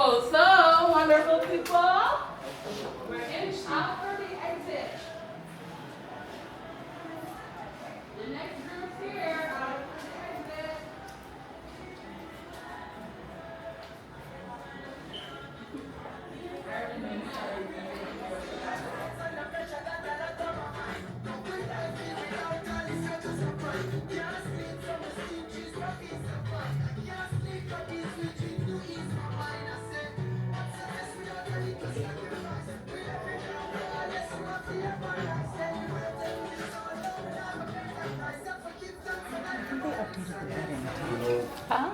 Oh, so wonderful people. We're in shop for the exit. The next group's here. Out for the exit.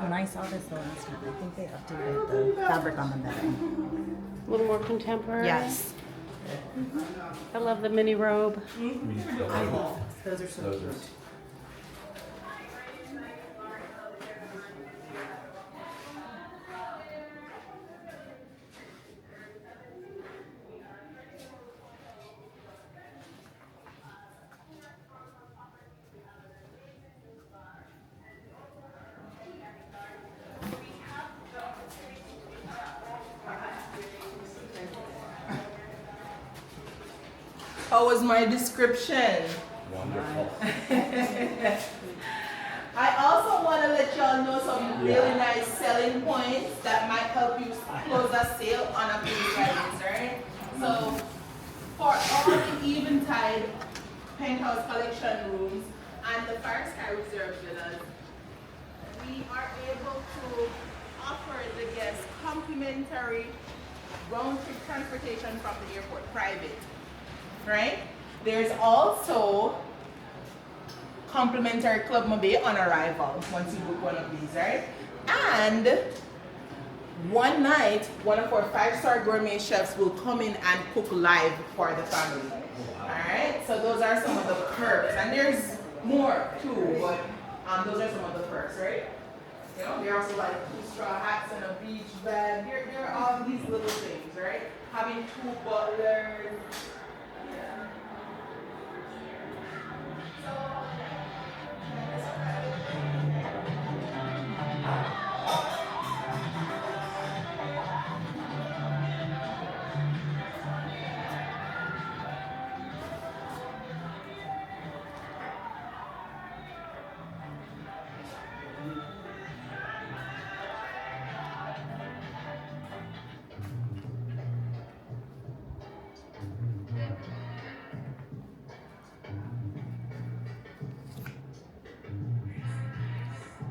When I saw this the last time, I think they updated the fabric on the bedding. A little more contemporary. Yes. I love the mini robe. Those are so cute. How was my description? Wonderful. I also want to let y'all know some really nice selling points that might help you close a sale on a piece like this, right? So, for all the Eventide penthouse collection rooms and the 5-star reserve villas, we are able to offer the guests complimentary round-trip transportation from the airport, private. Right? There's also complimentary Club Mobile on arrival once you book one of these, right? And one night, one of our 5-star gourmet chefs will come in and cook live for the family. Alright? So those are some of the perks. And there's more too, but those are some of the perks, right? You know, they're also like 2 straw hats and a beach bag. There are all these little things, right? Having 2 butlers.